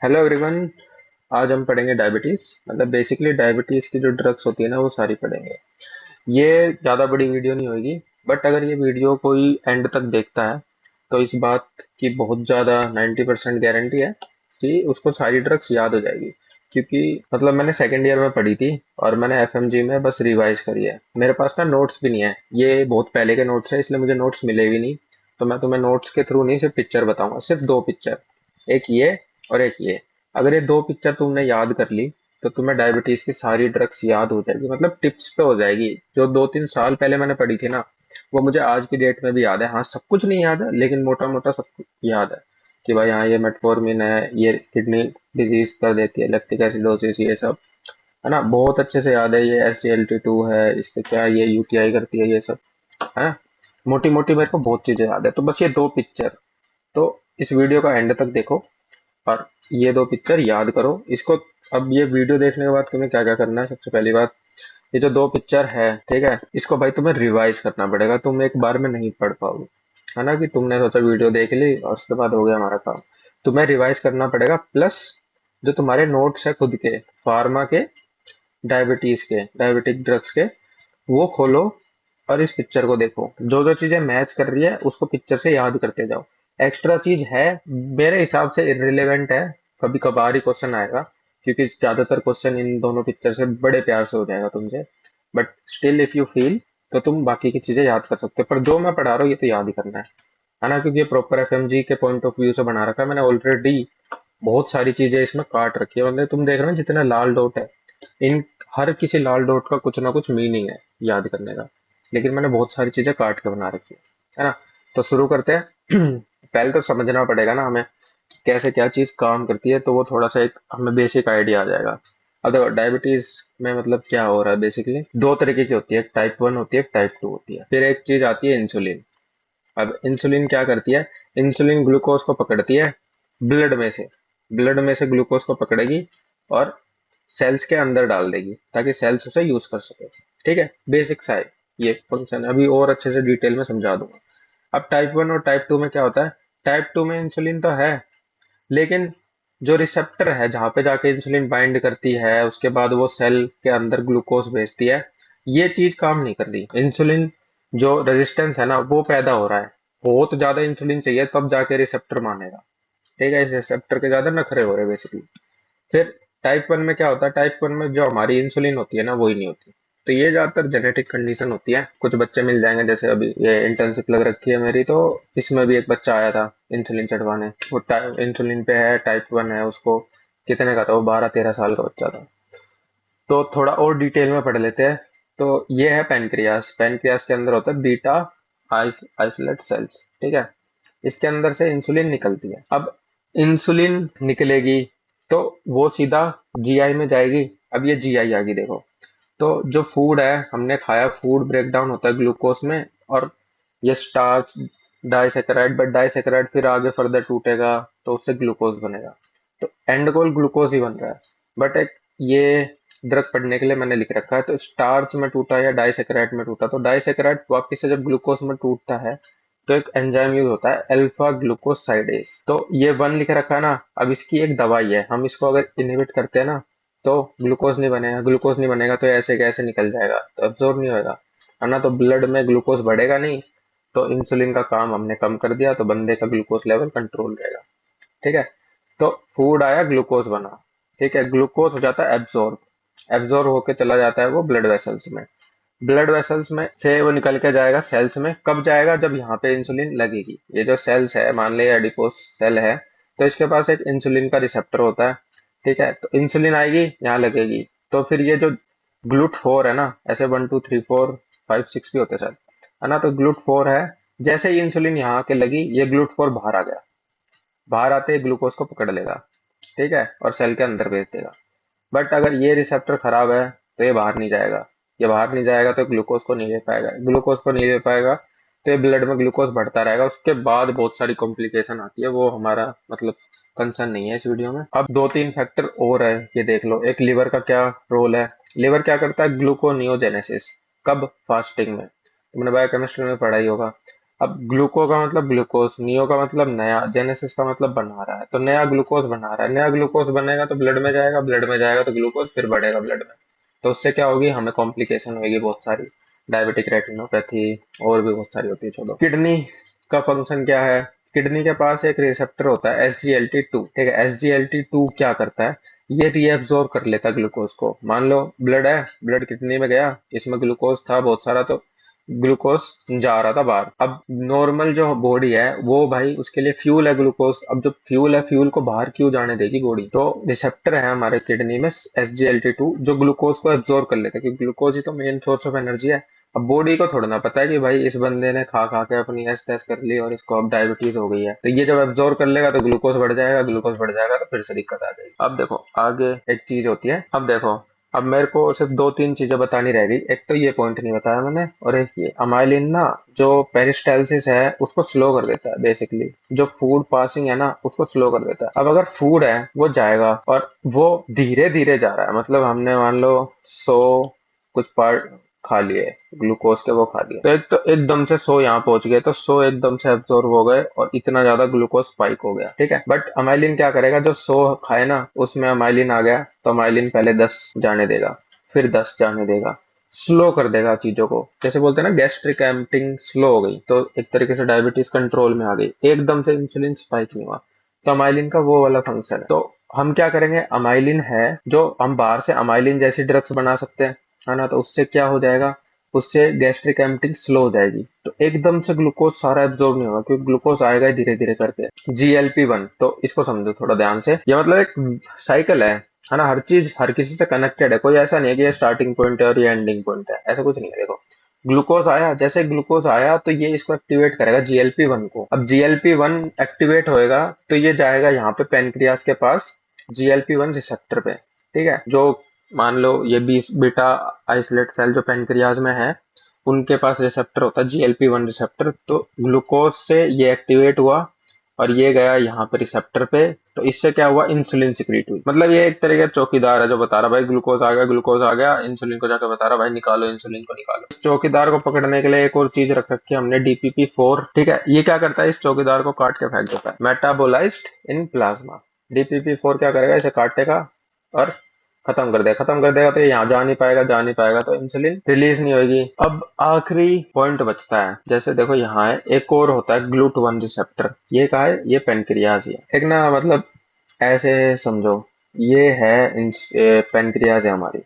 Hello everyone. आज हम पढ़ेंगे डायबिटीज। मतलब बेसिकली डायबिटीज की जो ड्रग्स होती है ना वो सारी पढ़ेंगे। ये ज़्यादा बड़ी वीडियो नहीं होगी, बट अगर ये वीडियो कोई एंड तक देखता है तो इस बात की बहुत ज़्यादा 90% गारंटी है कि उसको सारी ड्रग्स याद हो जाएगी। क्योंकि मतलब मैंने सेकेंड ईयर में पढ़ी थी और मैंने एफएमजी में बस रिवाइज करी है। मेरे पास ना नोट्स भी नहीं है, ये बहुत पहले के नोट्स है इसलिए मुझे नोट्स मिले भी नहीं। तो मैं तुम्हें नोट्स के थ्रू नहीं, सिर्फ पिक्चर बताऊंगा, सिर्फ दो पिक्चर, एक ये और एक ये। अगर ये दो पिक्चर तुमने याद कर ली तो तुम्हें डायबिटीज की सारी ड्रग्स याद हो जाएगी, मतलब टिप्स पे हो जाएगी। जो 2-3 साल पहले मैंने पढ़ी थी ना वो मुझे आज की डेट में भी याद है। हाँ, सब कुछ नहीं याद है लेकिन मोटा मोटा सब कुछ याद है कि भाई हाँ ये मेटफॉर्मिन है, ये किडनी डिजीज कर देती है, लैक्टिक एसिडोसिस, ये सब है ना, बहुत अच्छे से याद है। ये SGLT2 है, इसके क्या ये यूटीआई करती है, ये सब है ना। मोटी मोटी मेरे को बहुत चीजें याद है। तो बस ये दो पिक्चर, तो इस वीडियो का एंड तक देखो और ये दो पिक्चर याद करो इसको। अब ये वीडियो देखने के बाद तुम्हें क्या क्या करना है, सबसे पहली बात, ये जो दो पिक्चर है ठीक है, इसको भाई तुम्हें रिवाइज करना पड़ेगा। तुम एक बार में नहीं पढ़ पाओगे, है ना, कि तुमने सोचा वीडियो देख ली और उसके बाद हो गया हमारा काम। तुम्हें रिवाइज करना पड़ेगा, प्लस जो तुम्हारे नोट्स है खुद के, फार्मा के, डायबिटीज के, डायबिटिक ड्रग्स के, वो खोलो और इस पिक्चर को देखो। जो जो चीजें मैच कर रही है उसको पिक्चर से याद करते जाओ। एक्स्ट्रा चीज है मेरे हिसाब से इररिलेवेंट है, कभी कभार ही क्वेश्चन आएगा, क्योंकि ज्यादातर क्वेश्चन इन दोनों पिक्चर से बड़े प्यार से हो जाएगा तुमसे। But still if you feel तो तुम बाकी की चीजें याद कर सकते हो, पर जो मैं पढ़ा रहा हूँ ये तो याद ही करना है ना, क्योंकि ये प्रॉपर एफएमजी के पॉइंट ऑफ व्यू से बना रखा है मैंने ऑलरेडी। बहुत सारी चीजें इसमें काट रखी है, मतलब तुम देख रहे हो जितने लाल डॉट है, इन हर किसी लाल डॉट का कुछ ना कुछ मीनिंग है याद करने का। लेकिन मैंने बहुत सारी चीजें काट के बना रखी है ना। तो शुरू करते हैं। पहले तो समझना पड़ेगा ना हमें कि कैसे क्या चीज काम करती है, तो वो थोड़ा सा एक हमें बेसिक आइडिया आ जाएगा। अब देखो डायबिटीज में मतलब क्या हो रहा है, बेसिकली दो तरीके की होती है, एक टाइप 1 होती है, एक टाइप 2 होती है, फिर एक चीज आती है इंसुलिन। अब इंसुलिन क्या करती है, इंसुलिन ग्लूकोज को पकड़ती है ब्लड में से, ब्लड में से ग्लूकोज को पकड़ेगी और सेल्स के अंदर डाल देगी ताकि सेल्स उसे यूज कर सके। ठीक है, बेसिक सा है ये फंक्शन, अभी और अच्छे से डिटेल में समझा दूंगा। अब टाइप 1 और टाइप 2 में क्या होता है, टाइप 2 में इंसुलिन तो है लेकिन जो रिसेप्टर है जहां पे जाके इंसुलिन बाइंड करती है उसके बाद वो सेल के अंदर ग्लूकोज भेजती है, ये चीज काम नहीं कर रही। इंसुलिन जो रेजिस्टेंस है ना वो पैदा हो रहा है, बहुत ज्यादा इंसुलिन चाहिए तब जाके रिसेप्टर मानेगा। ठीक है, इस रिसेप्टर के ज्यादा नखरे हो रहे बेसिकली। फिर टाइप 1 में क्या होता है, टाइप 1 में जो हमारी इंसुलिन होती है ना वही नहीं होती। तो ये ज्यादातर जेनेटिक कंडीशन होती है, कुछ बच्चे मिल जाएंगे, जैसे अभी ये इंटर्नशिप लग रखी है मेरी, तो इसमें भी एक बच्चा आया था इंसुलिन चढ़वाने, वो इंसुलिन पे है, टाइप 1 है, उसको कितने का था, वो 12-13 साल का बच्चा था। तो थोड़ा और डिटेल में पढ़ लेते हैं। तो ये है पैनक्रियास, पैनक्रियास के अंदर होता है बीटा आइसोलेट सेल्स। ठीक है, इसके अंदर से इंसुलिन निकलती है। अब इंसुलिन निकलेगी तो वो सीधा जीआई में जाएगी। अब ये जीआई आ गई देखो, तो जो फूड है हमने खाया, फूड ब्रेक डाउन होता है ग्लूकोज में, और ये स्टार्च डाइसेकेराइड, बट डाइसेकेराइड फिर आगे फर्दर टूटेगा तो उससे ग्लूकोज बनेगा। तो एंड गोल ग्लूकोज ही बन रहा है। बट एक ये ड्रग पढ़ने के लिए मैंने लिख रखा है, तो स्टार्च में टूटा या डाइसेकेराइड में टूटा, तो डाइसेकेराइड वापिस से जब ग्लूकोज में टूटता है तो एक एंजाइम यूज होता है अल्फा ग्लूकोसाइडेज। तो ये 1 लिख रखा है ना, अब इसकी एक दवाई है, हम इसको अगर इनहिबिट करते हैं ना तो ग्लूकोज नहीं बनेगा, ग्लूकोज नहीं बनेगा तो ऐसे कैसे निकल जाएगा, तो एब्जॉर्ब नहीं होगा, है ना, तो ब्लड में ग्लूकोज बढ़ेगा नहीं। तो इंसुलिन का काम हमने कम कर दिया तो बंदे का ग्लूकोज लेवल कंट्रोल रहेगा। ठीक है, तो फूड आया, ग्लूकोज बना। ठीक है, ग्लूकोज हो जाता है एब्जॉर्ब, एब्जॉर्ब होके चला जाता है वो ब्लड वेसल्स में, ब्लड वेसल्स में से वो निकल के जाएगा सेल्स में। कब जाएगा, जब यहाँ पे इंसुलिन लगेगी। ये जो सेल्स है, मान ले एडिपोस सेल है, तो इसके पास एक इंसुलिन का रिसेप्टर होता है। ठीक है, तो इंसुलिन आएगी यहाँ लगेगी, तो फिर ये जो GLUT4 है ना, ऐसे 1 2 3 4 5 6 भी होते हैं शायद, है ना, तो GLUT4 है, जैसे ही इंसुलिन यहाँ आके लगी ये GLUT4 बाहर आ गया, बाहर आते ही ग्लूकोज को पकड़ लेगा। ठीक है, और सेल के अंदर भेज देगा। बट अगर ये रिसेप्टर खराब है तो ये बाहर नहीं जाएगा, ये बाहर नहीं जाएगा तो ग्लूकोज को नहीं ले पाएगा, ग्लूकोज को नहीं ले पाएगा तो ये ब्लड में ग्लूकोज बढ़ता रहेगा। उसके बाद बहुत सारी कॉम्प्लिकेशन आती है, वो हमारा मतलब कंसर्न नहीं है इस वीडियो में। अब 2-3 फैक्टर और है, ये देख लो। एक लिवर का क्या रोल है, लिवर क्या करता है, ग्लूकोनियोजेनेसिस। कब, फास्टिंग में, तुमने बायोकेमिस्ट्री में पढ़ा ही होगा। अब ग्लूको का मतलब ग्लूकोज, नियो का मतलब नया, जेनेसिस का मतलब बना रहा है, तो नया ग्लूकोज बना रहा है, नया ग्लूकोज बनेगा तो ब्लड में जाएगा, ब्लड में जाएगा तो ग्लूकोज फिर बढ़ेगा ब्लड में, तो उससे क्या होगी, हमें कॉम्प्लिकेशन होगी बहुत सारी, डायबिटिक रेटिनोपैथी, और भी बहुत सारी होती है। छोड़ो, किडनी का फंक्शन क्या है, किडनी के पास एक रिसेप्टर होता है SGLT2, ठीक है। SGLT2 क्या करता है, ये रीएब्जॉर्ब कर लेता है ग्लूकोज को। मान लो ब्लड है, ब्लड किडनी में गया, इसमें ग्लूकोज था बहुत सारा, तो ग्लूकोज जा रहा था बाहर। अब नॉर्मल जो बॉडी है वो भाई उसके लिए फ्यूल है ग्लूकोज, अब जो फ्यूल है, फ्यूल को बाहर क्यों जाने देगी बॉडी, तो रिसेप्टर है हमारे किडनी में SGLT2 जो ग्लूकोज को एब्जॉर्ब कर लेता है, क्योंकि ग्लूकोज ही तो मेन सोर्स ऑफ एनर्जी है। अब बॉडी को थोड़ा ना पता है कि भाई इस बंदे ने खा खा के अपनी ऐश तैश कर ली और इसको अब डायबिटीज हो गई है, तो ये जब एब्जॉर्ब कर लेगा तो ग्लूकोज बढ़ जाएगा, ग्लूकोज बढ़ जाएगा तो फिर से दिक्कत आ जाएगी। अब देखो आगे एक चीज होती है, अब देखो, अब मेरे को सिर्फ दो तीन चीजें बतानी रह गई। एक तो ये पॉइंट नहीं बताया मैंने, और एक ये अमाइलिन ना जो पेरिस्टालसिस है उसको स्लो कर देता है, बेसिकली जो फूड पासिंग है ना उसको स्लो कर देता है। अब अगर फूड है वो जाएगा और वो धीरे धीरे जा रहा है, मतलब हमने मान लो 100 कुछ पार्ट खा लिए ग्लूकोज के, वो खा लिए, तो एक तो एकदम से 100 यहाँ पहुंच गए, तो 100 एकदम से एब्जॉर्ब हो गए और इतना ज्यादा ग्लूकोज स्पाइक हो गया, ठीक है। बट अमाइलिन क्या करेगा, जो 100 खाए ना उसमें अमाइलिन आ गया, तो अमाइलिन पहले 10 जाने देगा, फिर 10 जाने देगा, स्लो कर देगा चीजों को। जैसे बोलते हैं ना गैस्ट्रिक एम्पटिंग स्लो हो गई, तो एक तरीके से डायबिटीज कंट्रोल में आ गई, एकदम से इंसुलिन स्पाइक नहीं हुआ। तो अमाइलिन का वो वाला फंक्शन है। तो हम क्या करेंगे, अमाइलिन है जो हम बाहर से अमाइलिन जैसी ड्रग्स बना सकते हैं, है ना, तो उससे क्या हो जाएगा, उससे गैस्ट्रिक एम्पटिंग स्लो हो जाएगी, तो एकदम से ग्लूकोज सारा एब्जॉर्ब नहीं होगा, क्योंकि ग्लूकोज आएगा ही धीरे धीरे करके। GLP-1, तो इसको समझो थोड़ा ध्यान से, ये मतलब एक साइकिल है ना, हर चीज हर किसी से कनेक्टेड है, कोई ऐसा नहीं है कि ये स्टार्टिंग पॉइंट है और ये एंडिंग पॉइंट है, ऐसा कुछ नहीं है। देखो ग्लूकोज आया, जैसे ग्लूकोज आया तो ये इसको एक्टिवेट करेगा GLP-1 को, अब GLP-1 एक्टिवेट होएगा तो ये जाएगा यहाँ पे पेनक्रियास के पास GLP-1 रिसेप्टर पे, ठीक है। जो मान लो ये 20 बीटा आइसोलेट सेल जो पेनक्रियाज में है, उनके पास रिसेप्टर होता है GLP-1 रिसेप्टर, तो ग्लूकोज से ये एक्टिवेट हुआ और ये गया यहाँ पे रिसेप्टर पे, तो इससे क्या हुआ, इंसुलिन सिक्रीट हुई। मतलब ये एक तरह का चौकीदार है जो बता रहा भाई ग्लूकोज आ गया, ग्लूकोज आ गया, इंसुलिन को जाकर बता रहा भाई निकालो इंसुलिन को निकालो। इस चौकीदार को पकड़ने के लिए एक और चीज रख रखी है हमने, DPP-4, ठीक है। ये क्या करता है, इस चौकीदार को काट के फेंक देता है, मेटाबोलाइज्ड इन प्लाज्मा। DPP-4 क्या करेगा, इसे काटेगा और खत्म कर देगा, तो ये यहाँ जा नहीं पाएगा, जा नहीं पाएगा, तो इंसुलिन रिलीज नहीं होगी। अब आखिरी पॉइंट बचता है, जैसे देखो यहाँ है एक और होता है GLUT1 रिसेप्टर, ये कहा है, ये पेनक्रियाज है एक ना, मतलब ऐसे समझो, ये है पेनक्रियाज है हमारी,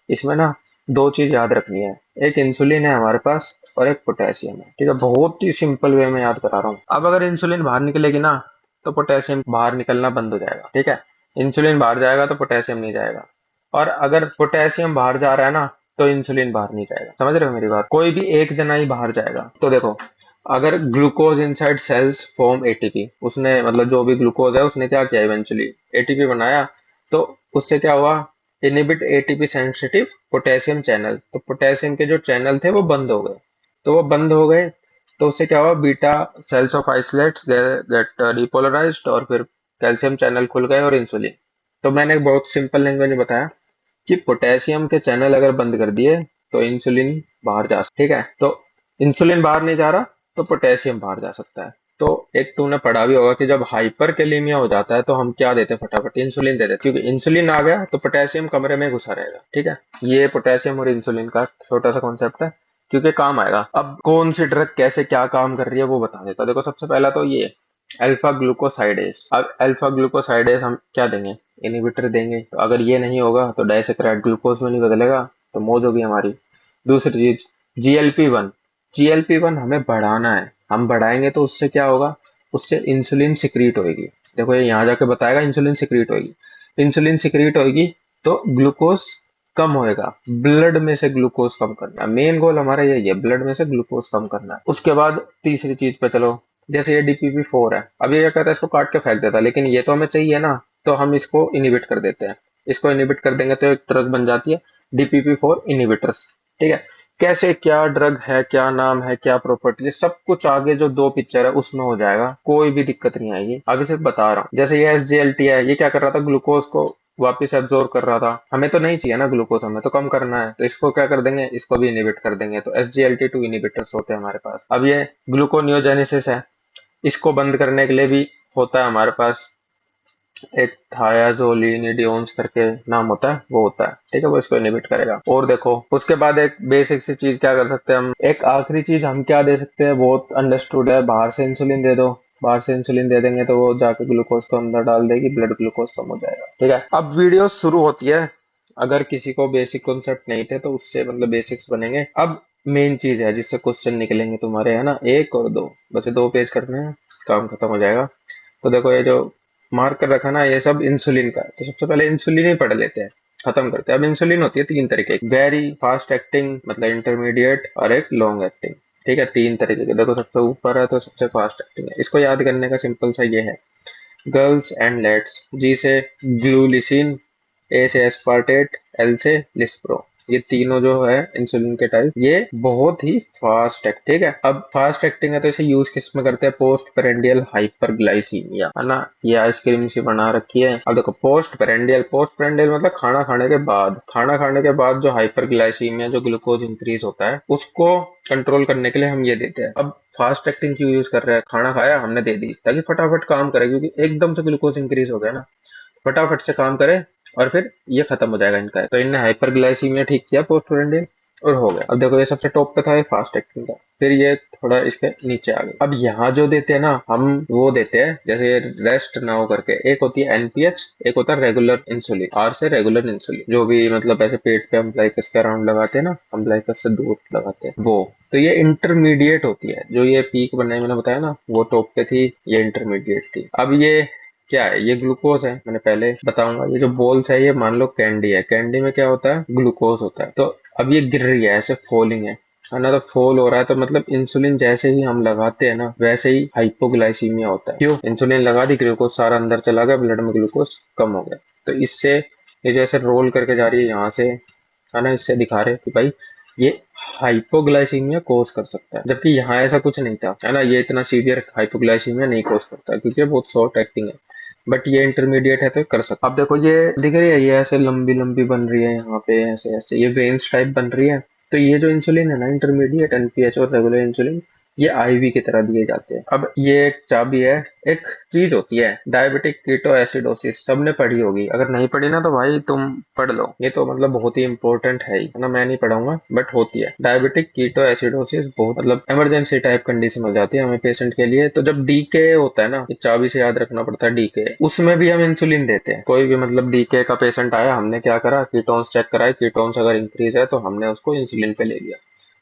इसमें ना दो चीज याद रखनी है, एक इंसुलिन है हमारे पास और एक पोटेशियम है, ठीक है। बहुत ही सिंपल वे में याद करा रहा हूँ। अब अगर इंसुलिन बाहर निकलेगी ना तो पोटेशियम बाहर निकलना बंद हो जाएगा, ठीक है। इंसुलिन बाहर जाएगा तो पोटेशियम नहीं जाएगा, और अगर पोटेशियम बाहर जा रहा है ना तो इंसुलिन बाहर नहीं जाएगा। समझ रहे हो मेरी बात, कोई भी एक जना ही बाहर जाएगा। तो देखो अगर glucose inside cells form ATP, उसने मतलब जो भी ग्लूकोज है उसने क्या किया, इवेंचुअली एटीपी बनाया, तो उससे क्या हुआ, inhibit ATP sensitive potassium channel, तो पोटेशियम के जो चैनल थे वो बंद हो गए, तो वो बंद हो गए, तो उससे क्या हुआ, beta cells of isolates get depolarized, और फिर कैल्शियम चैनल खुल गए और इंसुलिन। तो मैंने एक बहुत सिंपल लैंग्वेज में बताया कि पोटेशियम के चैनल अगर बंद कर दिए तो इंसुलिन बाहर जा सकता, ठीक है। तो इंसुलिन बाहर नहीं जा रहा तो पोटेशियम बाहर जा सकता है। तो एक तूने पढ़ा भी होगा कि जब हाइपर कैलेमिया हो जाता है तो हम क्या देते हैं, फटाफट इंसुलिन दे देते, क्योंकि इंसुलिन आ गया तो पोटेशियम कमरे में घुसा रहेगा, ठीक है। ये पोटेशियम और इंसुलिन का छोटा सा कॉन्सेप्ट है, क्योंकि काम आएगा। अब कौन सी ड्रग कैसे क्या काम कर रही है वो बता देता। देखो सबसे पहला तो ये अल्फा ग्लूकोसाइडेस। अब अल्फा ग्लूकोसाइडेस हम क्या देंगे, इनहिबिटर देंगे, तो अगर ये नहीं होगा तो डाइसैकेराइड ग्लूकोज में नहीं बदलेगा, तो मौज होगी हमारी। दूसरी चीज GLP-1, GLP-1 हमें बढ़ाना है, हम बढ़ाएंगे तो उससे क्या होगा, उससे इंसुलिन सिक्रीट होगी। देखो ये यहाँ जाके बताएगा इंसुलिन सिक्रीट होगी, इंसुलिन सिक्रीट होगी तो ग्लूकोज कम होएगा, ब्लड में से ग्लूकोज कम करना है, मेन गोल हमारा यही है, ब्लड में से ग्लूकोज कम करना है। उसके बाद तीसरी चीज पे चलो, जैसे ये DPP-4 है, अब ये क्या कहता है, इसको काट के फेंक देता है, लेकिन ये तो हमें चाहिए ना, तो हम इसको इनिबिट कर देते हैं, इसको इनिबिट कर देंगे तो एक ड्रग बन जाती है DPP-4 इनिबिटर्स, ठीक है। कैसे क्या ड्रग है, क्या नाम है, क्या प्रॉपर्टी है, सब कुछ आगे जो दो पिक्चर है उसमें हो जाएगा, कोई भी दिक्कत नहीं आएगी, अभी सिर्फ बता रहा हूँ। जैसे ये SGLT है, ये क्या कर रहा था, ग्लूकोज को वापस एब्जॉर्ब कर रहा था, हमें तो नहीं चाहिए ना ग्लूकोज, हमें तो कम करना है, तो इसको क्या कर देंगे, इसको भी इनिबिट कर देंगे, तो SGLT2 इनिबिटर्स होते हैं हमारे पास। अब ये ग्लूकोनियोजेनेसिस है, इसको बंद करने के लिए भी होता है हमारे पास एक थायाजोलिनिडियोन्स करके नाम होता है, वो होता है, ठीक है, वो इसको इनिबिट करेगा। और देखो उसके बाद एक बेसिक सी चीज क्या कर सकते हैं हम, एक आखिरी चीज हम क्या दे सकते हैं, बहुत अंडरस्टूड है, बाहर से इंसुलिन दे दो। बाहर से इंसुलिन दे देंगे तो वो जाके ग्लूकोज को अंदर डाल देगी, ब्लड ग्लूकोज कम हो जाएगा, ठीक है। अब वीडियो शुरू होती है, अगर किसी को बेसिक कॉन्सेप्ट नहीं थे तो उससे मतलब बेसिक्स बनेंगे। अब मेन चीज है जिससे क्वेश्चन निकलेंगे तुम्हारे, है ना, एक और दो, बस ये 2 पेज करने हैं, काम खत्म हो जाएगा। तो देखो ये जो मार्क कर रखा ना, ये सब इंसुलिन का है, तो सबसे पहले इंसुलिन ही पढ़ लेते हैं, खत्म करते हैं। अब इंसुलिन होती है 3 तरीके की, वेरी फास्ट एक्टिंग मतलब इंटरमीडिएट, और एक लॉन्ग एक्टिंग, ठीक है, 3 तरीके के। देखो सबसे ऊपर है तो सबसे फास्ट एक्टिंग है, इसको याद करने का सिंपल सा ये है, गर्ल्स एंड लेट्स, जी से ग्लूलिसिन, ए से एस्पार्टेट, एल से लिस्प्रो, ये तीनों जो है इंसुलिन के टाइप, ये बहुत ही फास्ट है, ठीक है। अब फास्ट एक्टिंग है तो इसे यूज किस में करते हैं, पोस्ट पेरेंडियल हाइपरग्लाइसीमिया, है ना, ये आइसक्रीम सी बना रखी है। अब देखो पोस्ट पेरेंडियल मतलब खाना खाने के बाद, खाना खाने के बाद जो हाइपरग्लाइसीमिया, जो ग्लूकोज इंक्रीज होता है, उसको कंट्रोल करने के लिए हम ये देते हैं। अब फास्ट एक्टिंग क्यों यूज कर रहे हैं, खाना खाया हमने दे दी ताकि फटाफट काम करे, क्योंकि एकदम से ग्लूकोज इंक्रीज हो गया ना, फटाफट से काम करे और फिर ये खत्म हो जाएगा इनका। तो इनने हाइपरग्लाइसीमिया ठीक किया पोस्टोरेंडियल और हो गया। अब देखो ये सबसे टॉप पे था, ये फास्ट एक्टिंग का, फिर ये थोड़ा इसके नीचे आ गया। अब यहाँ जो देते हैं ना हम, वो देते हैं जैसे रेस्ट नाउ करके, एक होती है NPH, एक होता है रेगुलर इंसुलिन, R से रेगुलर इंसुलिन, जो भी मतलब ऐसे पेट पे अम्बलाइकस के अराउंड लगाते हैं ना, अम्बलाइकस से दूर लगाते हैं वो। तो ये इंटरमीडिएट होती है, जो ये पीक बनने मैंने बताया ना, वो टॉप पे थी, ये इंटरमीडिएट थी। अब ये क्या है, ये ग्लूकोज है, मैंने पहले बताऊंगा। ये जो बॉल्स है ये मान लो कैंडी है, कैंडी में क्या होता है, ग्लूकोज होता है। तो अब ये गिर रही है, ऐसे फॉलिंग है ना, तो फॉल हो रहा है, तो मतलब इंसुलिन जैसे ही हम लगाते हैं ना, वैसे ही हाइपोग्लाइसीमिया होता है। क्यों, इंसुलिन लगा दी, ग्लूकोज सारा अंदर चला गया, ब्लड में ग्लूकोज कम हो गया। तो इससे ये जैसे रोल करके जा रही है यहाँ से, है ना, इससे दिखा रहे कि भाई ये हाइपोग्लाइसीमिया कोज कर सकता है, जबकि यहाँ ऐसा कुछ नहीं था, है ना, ये इतना सीवियर हाइपोग्लाइसीमिया नहीं कोज करता क्योंकि ये बहुत शॉर्ट एक्टिंग है, बट ये इंटरमीडिएट है तो कर सकता। अब देखो ये दिख रही है, ये ऐसे लंबी लंबी बन रही है, यहाँ पे ऐसे ऐसे ये वेन्स टाइप बन रही है। तो ये जो इंसुलिन है ना, इंटरमीडिएट NPH और रेगुलर इंसुलिन, ये IV की तरह दिए जाते हैं। अब ये एक चाबी है, एक चीज होती है डायबिटिक कीटो एसिडोसिस, सबने पढ़ी होगी, अगर नहीं पढ़ी ना तो भाई तुम पढ़ लो, ये तो मतलब बहुत ही इंपॉर्टेंट है ही, है ना, मैं नहीं पढ़ाऊंगा बट होती है डायबिटिक कीटो एसिडोसिस, बहुत मतलब इमरजेंसी टाइप कंडीशन हो जाती है हमें पेशेंट के लिए। तो जब डीके होता है ना, ये चाबी से याद रखना पड़ता है, डीके, उसमें भी हम इंसुलिन देते हैं। कोई भी मतलब डीके का पेशेंट आया, हमने क्या करा, कीटोन्स चेक कराए, कीटोन्स अगर इंक्रीज है तो हमने उसको इंसुलिन पे ले लिया,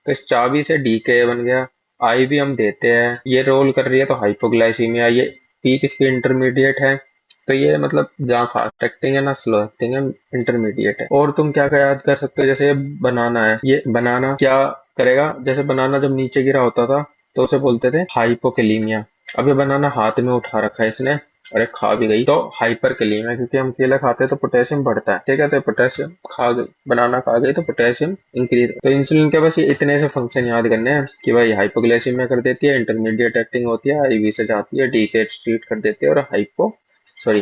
तो इस चाबी से डीके बन गया। IV हम देते हैं, ये रोल कर रही है तो हाइपोग्लाइसीमिया, ये पीक इसकी इंटरमीडिएट है। तो ये मतलब जहाँ फास्ट एक्टिंग है ना, स्लो एक्टिंग है, इंटरमीडिएट है। और तुम क्या क्या याद कर सकते हो, जैसे ये बनाना है, ये बनाना क्या करेगा, जैसे बनाना जब नीचे गिरा होता था तो उसे बोलते थे हाइपोकेलीमिया। अब ये बनाना हाथ में उठा रखा है इसने, अरे खा भी गई तो हाइपर कैलीमिया, क्योंकि हम केला खाते हैं तो पोटेशियम बढ़ता है, ठीक है, तो पोटेशियम खा गई, बनाना खा गई तो पोटेशियम इंक्रीज। तो इंसुलिन के बस ये इतने से फंक्शन याद करने हैं कि भाई हाइपोग्लाइसीमिया कर देती है, इंटरमीडिएट एक्टिंग होती है, IV से जाती है, डीके ट्रीट कर देती है, और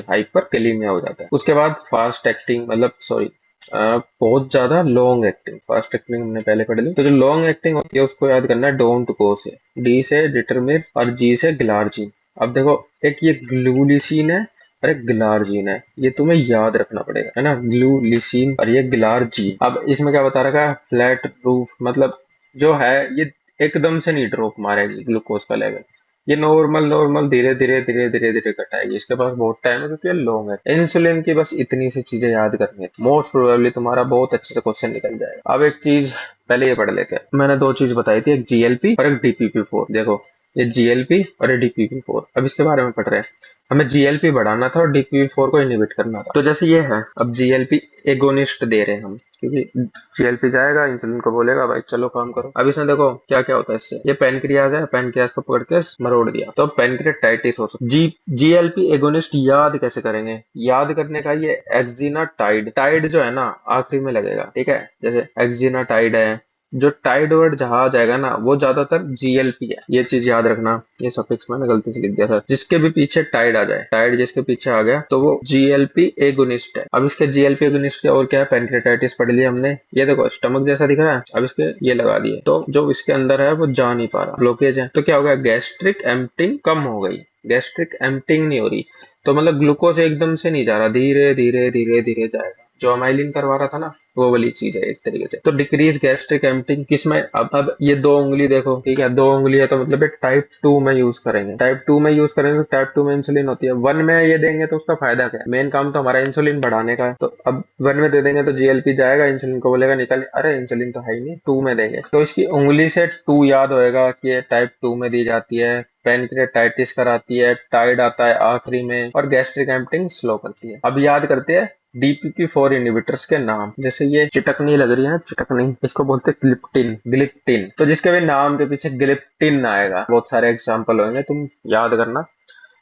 हाइपर कैलीमिया हो जाता है। उसके बाद फास्ट एक्टिंग मतलब सॉरी बहुत ज्यादा लॉन्ग एक्टिंग, फास्ट एक्टिंग हमने पहले पढ़ ली। तो जो लॉन्ग एक्टिंग होती है उसको याद करना है, डोंट गो से, D से डिटरमिन और G से ग्लार्जिन। अब देखो एक ये ग्लूलिसिन है और एक ग्लार्जिन है, ये तुम्हें याद रखना पड़ेगा, है ना, ग्लूलिसिन और ये ग्लार्जिन। अब इसमें क्या बता रखा है, फ्लैट प्रूफ मतलब जो है ये एकदम से नहीं ड्रॉप मारेगी ग्लूकोज का लेवल, ये नॉर्मल नॉर्मल धीरे धीरे धीरे धीरे धीरे घटाएगी, इसके पास बहुत टाइम है क्योंकि ये लॉन्ग है। इंसुलिन की बस इतनी सी चीजें याद करनी है, मोस्ट प्रोबेबली तुम्हारा बहुत अच्छे से क्वेश्चन निकल जाएगा। अब एक चीज पहले ये पढ़ लेते हैं, मैंने 2 चीज बताई थी, एक GLP और एक DPP4। देखो ये GLP और ये DPP4, अब इसके बारे में पढ़ रहे हैं, हमें GLP बढ़ाना था और DPP4 को इनहिबिट करना था। तो जैसे ये है, अब GLP एगोनिस्ट दे रहे हैं हम, क्योंकि GLP जाएगा इंसुलिन को बोलेगा भाई चलो काम करो। अब इसमें देखो क्या क्या होता है इससे, ये पैनक्रियाज है, पैनक्रियाज को पकड़ के मरोड़ दिया तो पैनक्रियाटाइटिस हो सकती। GLP एगोनिस्ट याद कैसे करेंगे, याद करने का ये एक्जिनाटाइड, टाइड जो है ना आखिरी में लगेगा, ठीक है, जैसे एक्जिनाटाइड है, जो टाइड वर्ड जहां आ जाएगा ना वो ज्यादातर जीएलपी है, ये चीज याद रखना। ये सफिक्स मैंने गलती से लिख दिया था। जिसके भी पीछे टाइड आ जाए, टाइड जिसके पीछे आ गया तो वो जीएलपी एगोनिस्ट है। अब इसके जीएलपी एगोनिस्ट के और क्या है, पेनक्रेटाइटिस पढ़ लिया हमने। ये देखो स्टमक जैसा दिख रहा है, अब इसके ये लगा दिए तो जो इसके अंदर है वो जा नहीं पा रहा, ब्लॉकेज है। तो क्या हो गया, गैस्ट्रिक एम्प्टिंग कम हो गई, गैस्ट्रिक एम्प्टिंग नहीं हो रही। तो मतलब ग्लूकोज एकदम से नहीं जा रहा, धीरे धीरे धीरे धीरे जाएगा। जो अमाइलिन करवा रहा था ना वो वाली चीज है एक तरीके से। तो डिक्रीज गैस्ट्रिक एम्प्टिंग किसमें, अब ये दो उंगली देखो, ठीक है, दो उंगली है तो मतलब ये टाइप 2 में यूज करेंगे, टाइप 2 में यूज करेंगे तो टाइप 2 में इंसुलिन होती है। 1 में ये देंगे तो उसका फायदा क्या है, मेन काम तो हमारा इंसुलिन बढ़ाने का है। तो अब 1 में दे देंगे तो जीएलपी जाएगा, इंसुलिन को बोलेगा निकल, अरे इंसुलिन तो है ही नहीं, 2 में देंगे तो इसकी उंगली से 2 याद होएगा कि ये टाइप 2 में दी जाती है। पेनक्रेटाइटिस कराती है, टाइड आता है आखिरी में, और गैस्ट्रिक एम्प्टिंग स्लो करती है। अब याद करते हैं DPP4 इनहिबिटर्स के नाम। जैसे ये चिटकनी लग रही है ना, चिटकनी, इसको बोलते हैं ग्लिप्टिन, ग्लिप्टिन। तो जिसके भी नाम के पीछे ग्लिप्टिन आएगा, बहुत सारे एग्जांपल होंगे, तुम याद करना।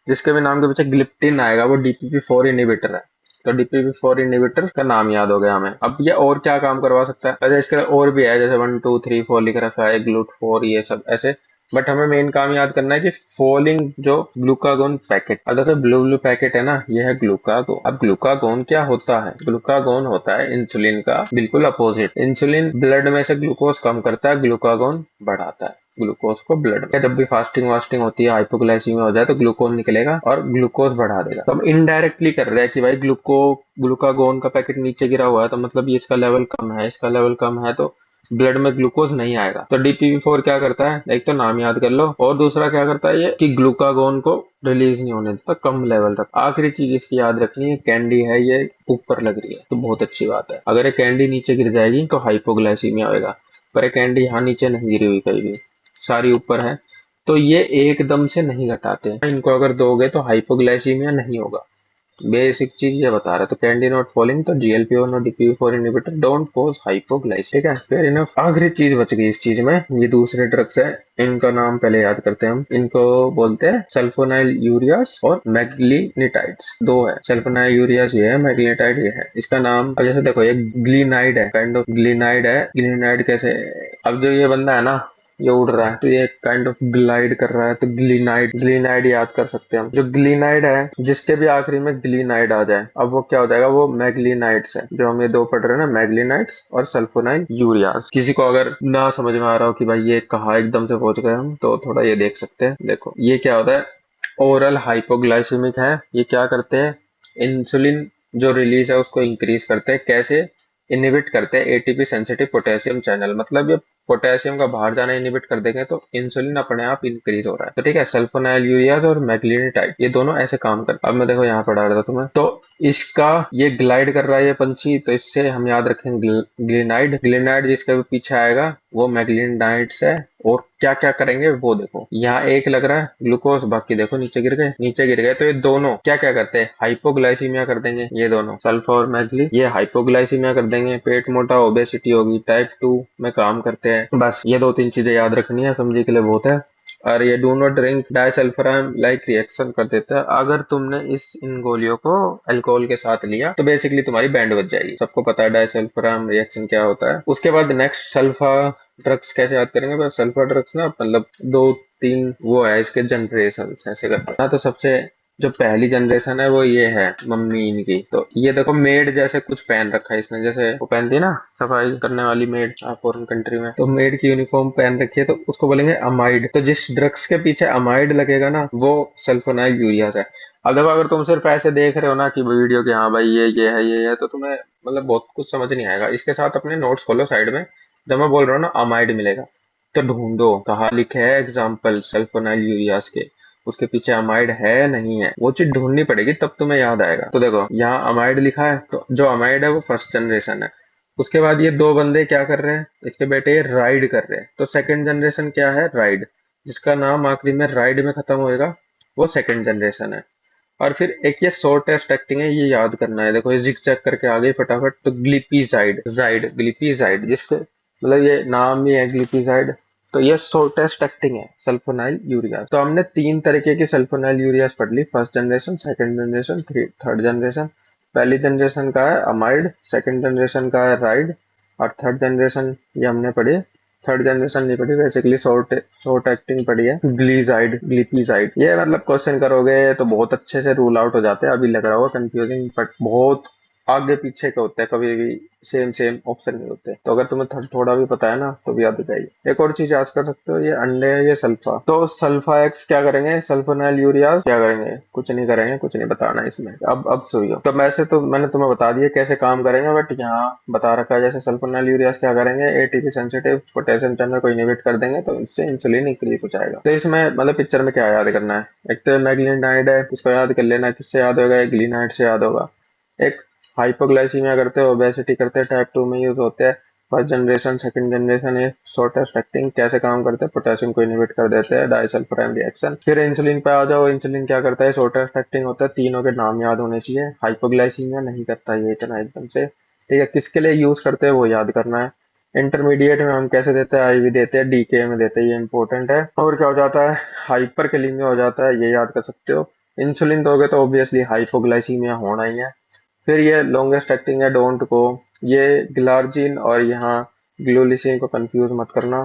जिसके भी नाम के पीछे ग्लिप्टिन आएगा वो DPP4 इनहिबिटर है। तो DPP4 इनहिबिटर का नाम याद हो गया हमें। अब ये और क्या काम करवा सकता है, वैसे इसके और भी है, जैसे 1 2 3 4 लिख रखा है, ग्लूट4, ये सब ऐसे। बट हमें मेन काम याद करना है कि फॉलिंग जो ग्लूकागोन पैकेट, अब देखो ब्लू ब्लू पैकेट है ना, ये है ग्लूकागोन। अब ग्लूकागोन क्या होता है, ग्लूकागोन होता है इंसुलिन का बिल्कुल अपोजिट। इंसुलिन ब्लड में से ग्लूकोज कम करता है, ग्लूकागोन बढ़ाता है ग्लूकोज को ब्लड में। जब भी फास्टिंग वास्टिंग होती है, हाइपोग्लाइसीमिया हो जाए तो ग्लूकोज निकलेगा और ग्लूकोज बढ़ा देगा। तो हम इनडायरेक्टली कर रहे हैं कि भाई ग्लूकागोन का पैकेट नीचे गिरा हुआ है तो मतलब ये इसका लेवल कम है, इसका लेवल कम है तो ब्लड में ग्लूकोज नहीं आएगा। तो DPP4 क्या करता है, एक तो नाम याद कर लो, और दूसरा क्या करता है ये कि ग्लूकागोन को रिलीज नहीं होने देता, कम लेवल रख। आखिरी चीज इसकी याद रखनी है, कैंडी है ये ऊपर लग रही है तो बहुत अच्छी बात है। अगर ये कैंडी नीचे गिर जाएगी तो हाइपोग्लाइसीमिया होगा, पर ये कैंडी यहाँ नीचे नहीं गिरी हुई कहीं भी, सारी ऊपर है। तो ये एकदम से नहीं घटाते, इनको अगर दोगे तो हाइपोग्लाइसीमिया नहीं होगा। बेसिक चीज ये बता रहा है। तो कैंडी नॉट फॉलिंग, तो GLP-1 और DPP4 inhibitor don't cause hypoglycaemia, ठीक है। फिर इनफ, आखिरी चीज बच गई इस चीज में, ये दूसरे ड्रग्स है। इनका नाम पहले याद करते हैं हम। इनको बोलते हैं सल्फोनाइल यूरियास और मैग्नीटाइड्स, दो है। सल्फोनाइल यूरियास ये है, मैग्नीटाइड ये है। इसका नाम अब जैसे देखो, ये ग्लिनाइड है, काइंड ऑफ ग्लिनाइड है। ग्लिनाइड कैसे, अब जो ये बंदा है ना ये उड़ रहा है तो ये काइंड ऑफ ग्लाइड कर रहा है, तो ग्लिनाइड, ग्लिनाइड याद कर सकते हैं हम। जो ग्लिनाइड है जिसके भी आखिरी में ग्लिनाइड आ जाए, अब वो क्या हो जाएगा, वो मैग्लिनाइड्स है। जो हम ये दो पढ़ रहे हैं ना, मैग्लिनाइड्स और सल्फोनाइल यूरियास। किसी को अगर ना समझ में आ रहा हो कि भाई ये कहाँ एकदम से पहुंच गए हम, तो थोड़ा ये देख सकते हैं। देखो ये क्या होता है, ओरल हाइपोग्लाइसेमिक है। ये क्या करते हैं, इंसुलिन जो रिलीज है उसको इंक्रीज करते हैं। कैसे इनहिबिट करते हैं, एटीपी सेंसिटिव पोटेशियम चैनल, मतलब ये पोटेशियम का बाहर जाना इनहिबिट कर देंगे तो इंसुलिन अपने आप इंक्रीज हो रहा है। तो ठीक है, सल्फोनाइल यूरियाज और मैग्नीटाइड ये दोनों ऐसे काम करते हैं। अब मैं देखो यहाँ पढ़ा रहा था तुम्हें, तो इसका ये ग्लाइड कर रहा है ये पंछी, तो इससे हम याद रखेंगे ग्लिनाइड। ग्लिनाइड जिसके भी पीछे आएगा वो मैग्नीटाइड्स है। और क्या क्या करेंगे वो देखो, यहाँ एक लग रहा है ग्लूकोज, बाकी देखो नीचे गिर गए, नीचे गिर गए। तो ये दोनों क्या क्या करते हैं, हाइपोग्लाइसीमिया कर देंगे। ये दोनों सल्फर और मैग्नी ये हाइपोग्लाइसीमिया कर देंगे, पेट मोटा, ओबेसिटी होगी, टाइप 2 में काम करते हैं। बस ये दो तीन चीजें याद रखनी है, समझे के लिए बहुत है। और ये do not drink disulfiram like reaction कर देता है। अगर तुमने इन गोलियों को अल्कोहल के साथ लिया तो बेसिकली तुम्हारी बैंड बच जाएगी। सबको पता है डाइसल्फाराम रिएक्शन क्या होता है। उसके बाद नेक्स्ट सल्फा ड्रग्स कैसे याद करेंगे, पर सल्फर ड्रग्स ना मतलब दो तीन वो है इसके जनरेशन ऐसे करते हैं। तो सबसे जो पहली जनरेशन है वो ये है मम्मी इनकी। तो ये देखो मेड जैसे कुछ पहन रखा है इसने, जैसे वो पहनती है ना सफाई करने वाली मेड फॉरेन कंट्री में, तो मेड की यूनिफॉर्म पहन रखी है तो उसको बोलेंगे अमाइड। तो जिस ड्रग्स के पीछे अमाइड लगेगा ना वो सल्फोनाइल यूरियाज है। अब देखो अगर तुम सिर्फ ऐसे देख रहे हो ना कि वीडियो के हाँ भाई ये है तो तुम्हें मतलब बहुत कुछ समझ नहीं आएगा। इसके साथ अपने नोट्स खोलो साइड में, जब मैं बोल रहा हूँ ना अमाइड मिलेगा तो ढूंढो कहाँ लिखे है एग्जाम्पल सल्फोनाइल यूरियाज के, उसके पीछे अमाइड है नहीं है, वो चीज ढूंढनी पड़ेगी तब तुम्हें याद आएगा। तो देखो यहाँ अमाइड लिखा है, तो जो अमाइड है वो फर्स्ट जनरेशन है। उसके बाद ये दो बंदे क्या कर रहे हैं, इसके बेटे ये राइड कर रहे हैं, तो सेकंड जनरेशन क्या है, राइड। जिसका नाम आखिरी में राइड में खत्म होएगा वो सेकंड जनरेशन है। और फिर एक ये शॉर्टेस्ट एक्टिंग है, ये याद करना है। देखो ये जिग जैग करके आ गई फटाफट, तो ग्लिपीजाइड, जाइड ग्लिपीजाइड, जिसके मतलब ये नाम ही है ग्लिपीजाइड। तो ये शॉर्टेस्ट एक्टिंग है सल्फोनाइल यूरियाज। तो हमने तीन तरीके की सल्फोनाइल यूरियाज पढ़ ली, first generation, second generation, third generation. पहली जनरेशन का है अमाइड, सेकंड जनरेशन का है राइड, और थर्ड जनरेशन ये हमने पढ़ी थर्ड जनरेशन नहीं पढ़ी, बेसिकली शॉर्ट शॉर्ट एक्टिंग पढ़ी है, ग्लीजाइड ग्लिपिजाइड। ये मतलब क्वेश्चन करोगे तो बहुत अच्छे से रूल आउट हो जाते हैं। अभी लग रहा होगा कंफ्यूजिंग, बट बहुत आगे पीछे के होते हैं, कभी भी सेम सेम ऑप्शन नहीं होते। तो अगर तुम्हें थोड़ा भी पता है ना तो भी याद हो जाएगी। एक और चीज याद कर सकते हो, ये अंडे है, ये सल्फा। तो सल्फा एक्स क्या करेंगे, सल्फोनाइल यूरियाज क्या करेंगे, कुछ नहीं करेंगे, कुछ नहीं बताना इसमें। अब सुनियो, तो वैसे तो मैंने तुम्हें बता दिया कैसे काम करेंगे, बट यहाँ बता रखा है जैसे सल्फोनाइल यूरियाज क्या करेंगे, एटीपी सेंसिटिव पोटेशियम चैनल को इनहिबिट कर देंगे, तो इससे इंसुलिन इंक्रीज हो जाएगा। तो इसमें मतलब पिक्चर में क्या याद करना है, एक तो मैग्नीटाइड है, इसको याद कर लेना, किससे याद होगा, ग्लीनाइड से याद होगा। एक हाइपोग्लाइसीमिया करते हैं, ओबेसिटी करते हैं, टाइप 2 में यूज होते हैं। फर्स्ट जनरेशन सेकंड जनरेशन ये शॉर्टेस्ट एक्टिंग कैसे काम करते हैं, पोटेशियम को इनहिबिट कर देते हैं, डाइसल्फाइड रिएक्शन। फिर इंसुलिन पे आ जाओ, इंसुलिन क्या करता है, शॉर्टेस्ट एक्टिंग होता है, तीनों के नाम याद होने चाहिए। हाइपोग्लाइसीमिया नहीं करता ये इतना एकदम से, ठीक है। किसके लिए यूज करते हैं वो याद करना है। इंटरमीडिएट में हम कैसे देते हैं, आईवी देते हैं, डीके में देते हैं, ये इंपॉर्टेंट है। और क्या हो जाता है, हाइपर कैलीमिया हो जाता है, ये याद कर सकते हो। इंसुलिन दोगे तो ऑब्वियसली हाइपोग्लाइसीमिया होना ही है। फिर ये लॉन्गेस्ट एक्टिंग है डोंट को, ये ग्लार्जिन और यहाँ ग्लूलिसिन को कंफ्यूज मत करना।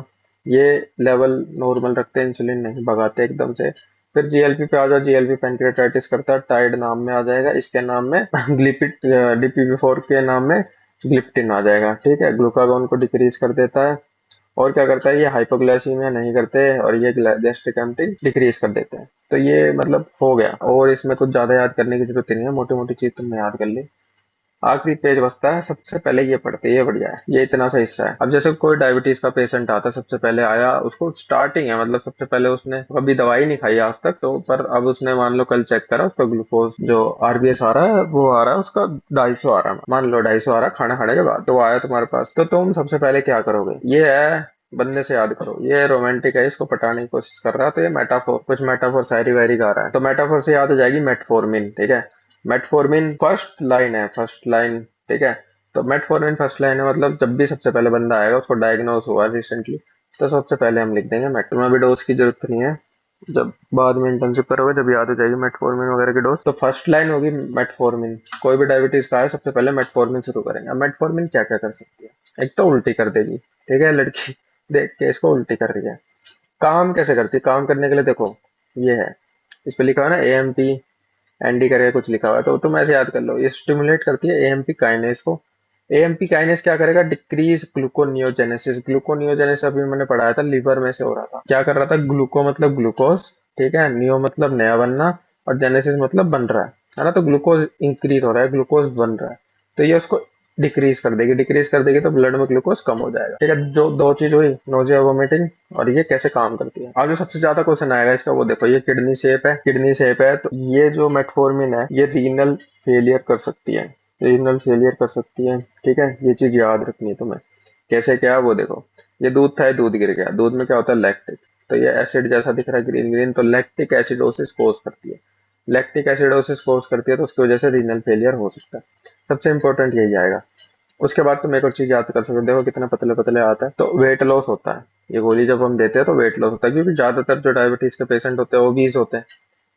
ये लेवल नॉर्मल रखते हैं, इंसुलिन नहीं भगाते एकदम से। फिर जीएलपी पे आ जाओ, जीएलपी पैंक्रियाटाइटिस करता है, टाइड नाम में आ जाएगा, इसके नाम में ग्लिपिड, डीपीपी4 के नाम में ग्लिप्टिन आ जाएगा, ठीक है। ग्लूकागोन को डिक्रीज कर देता है। और क्या करता है, ये हाइपोग्लाइसीमिया नहीं करते, और ये गैस्ट्रिक एम्पटी डिक्रीज कर देते हैं। तो ये मतलब हो गया, और इसमें कुछ ज्यादा याद करने की जरूरत नहीं है, मोटी मोटी चीज तुमने याद कर ली। आखिरी पेज बचता है, सबसे पहले ये पढ़ते, ये बढ़िया है, ये इतना सा हिस्सा है। अब जैसे कोई डायबिटीज का पेशेंट आता है, सबसे पहले आया, उसको स्टार्टिंग है, मतलब सबसे पहले उसने कभी दवाई नहीं खाई आज तक, तो पर अब उसने मान लो कल चेक करा, उसका ग्लूकोज जो आरबीएस आ रहा है वो आ रहा है उसका 250 आ रहा है, मान लो 250 आ रहा है खाना खाने के बाद, तो वो आया तुम्हारे पास, तो तुम सबसे पहले क्या करोगे, ये है, बंदे से याद करो, ये रोमांटिक है, इसको पटाने की कोशिश कर रहा है, तो ये मेटाफोर, कुछ मेटाफोर शायरी वायरी गा रहा है, तो मेटाफोर से याद हो जाएगी मेटफॉर्मिन, ठीक है। मेटफॉर्मिन फर्स्ट लाइन है, फर्स्ट लाइन, ठीक है। तो मेटफॉर्मिन फर्स्ट लाइन है, मतलब जब भी सबसे पहले बंदा आएगा, उसको डायग्नोज हुआ रिसेंटली, तो सबसे पहले हम लिख देंगे मेट। तुम्हें भी डोज की जरूरत नहीं है, जब बाद में इंटर्नशिप करोगे जब याद हो जाएगी मेटफॉर्मिन वगैरह की डोज। तो फर्स्ट लाइन होगी मेटफॉर्मिन, कोई भी डायबिटीज का है सबसे पहले मेटफॉर्मिन शुरू करेंगे। अब मेटफॉर्मिन क्या क्या कर सकती है, एक तो उल्टी कर देगी, ठीक है, लड़की देख के इसको उल्टी कर रही है। काम कैसे करती है, काम करने के लिए देखो, ये है, इस पे लिखा है ना एएमपी एनडी करके कुछ लिखा हुआ है, तो तुम ऐसे याद कर लो, ये स्टिमुलेट करती है एएमपी काइनेस को। एएमपी काइनेस क्या करेगा, डिक्रीज ग्लूकोनियोजेनेसिस। ग्लूकोनियोजेनेसिस अभी मैंने पढ़ाया था, लीवर में से हो रहा था, क्या कर रहा था, ग्लूको मतलब ग्लूकोज, ठीक है, नियो मतलब नया बनना, और जेनेसिस मतलब बन रहा है ना, तो ग्लूकोज इंक्रीज हो रहा है, ग्लूकोज बन रहा है, तो ये उसको डिक्रीज कर देगी, डिक्रीज कर देगी तो ब्लड में ग्लूकोज कम हो जाएगा, ठीक है। जो दो चीज हुई, नोजिया वोमिटिंग, और ये कैसे काम करती है। अब जो सबसे ज्यादा क्वेश्चन आएगा इसका, वो देखो, ये किडनी शेप है, किडनी शेप है, तो ये जो मेटफॉर्मिन है ये रीनल फेलियर कर सकती है, रीनल फेलियर कर सकती है, ठीक है। ये चीज याद रखनी है तुम्हें, कैसे क्या है वो देखो। ये दूध था, ये दूध गिर गया, दूध में क्या होता है, लैक्टिक, तो ये एसिड जैसा दिख रहा है ग्रीन ग्रीन, तो लैक्टिक एसिडोसिस कोज करती है, लैक्टिक एसिडोसिस कोज करती है, तो उसकी वजह से रीनल फेलियर हो सकता है। सबसे इंपॉर्टेंट यही आएगा। उसके बाद तुम एक और चीज याद कर सकते हो, देखो कितना पतले पतले आता है, तो वेट लॉस होता है, ये गोली जब हम देते हैं तो वेट लॉस होता है, क्योंकि ज्यादातर जो डायबिटीज के पेशेंट होते हैं वो ओबीज होते हैं,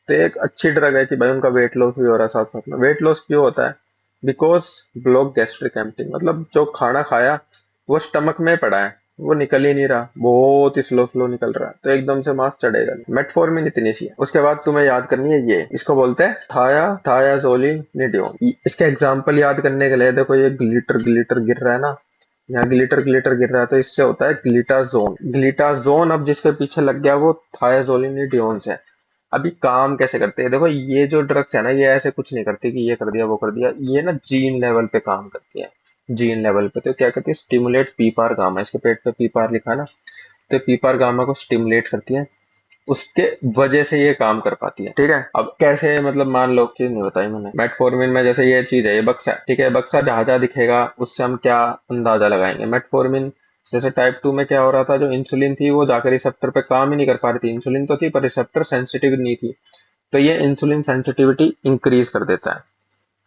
तो एक अच्छी ड्रग है कि भाई उनका वेट लॉस भी हो रहा है साथ साथ में। वेट लॉस क्यों होता है, बिकॉज ब्लॉक गैस्ट्रिक एम्पटी, मतलब जो खाना खाया वो स्टमक में पड़ा है, वो निकल ही नहीं रहा, बहुत ही स्लो स्लो निकल रहा है, तो एकदम से मास चढ़ेगा नहीं। मेटफॉर्मिन इतनी सी है। उसके बाद तुम्हें याद करनी है, ये इसको बोलते हैं थायाजोलिनिडिन। इसके एग्जाम्पल याद करने के लिए देखो, ये ग्लिटर ग्लिटर गिर रहा है ना, यहाँ ग्लिटर ग्लिटर गिर रहा है, तो इससे होता है ग्लिटाजोन। ग्लिटाजोन अब जिसके पीछे लग गया वो थायाजोलिनिडिन है। अभी काम कैसे करते हैं, देखो ये जो ड्रग्स है ना, ये ऐसे कुछ नहीं करती कि ये कर दिया वो कर दिया, ये ना जीन लेवल पे काम करती है, जीन लेवल पे। तो क्या करती है, स्टिमुलेट पीपार गामा, इसके पेट पे पीपार लिखा है ना, तो पीपार गामा को स्टिमुलेट करती है, उसके वजह से ये काम कर पाती है, ठीक है। अब कैसे, मतलब मान लो, चीज नहीं बताई मैंने, मेटफॉर्मिन में जैसे ये चीज है, ये बक्सा है, ठीक है, बक्सा जहां जहां दिखेगा उससे हम क्या अंदाजा लगाएंगे। मेटफॉर्मिन जैसे टाइप 2 में क्या हो रहा था, जो इंसुलिन थी वो जाकर रिसेप्टर पे काम ही नहीं कर पा रही थी, इंसुलिन तो थी पर रिसेप्टर सेंसिटिव नहीं थी, तो ये इंसुलिन सेंसिटिविटी इंक्रीज कर देता है,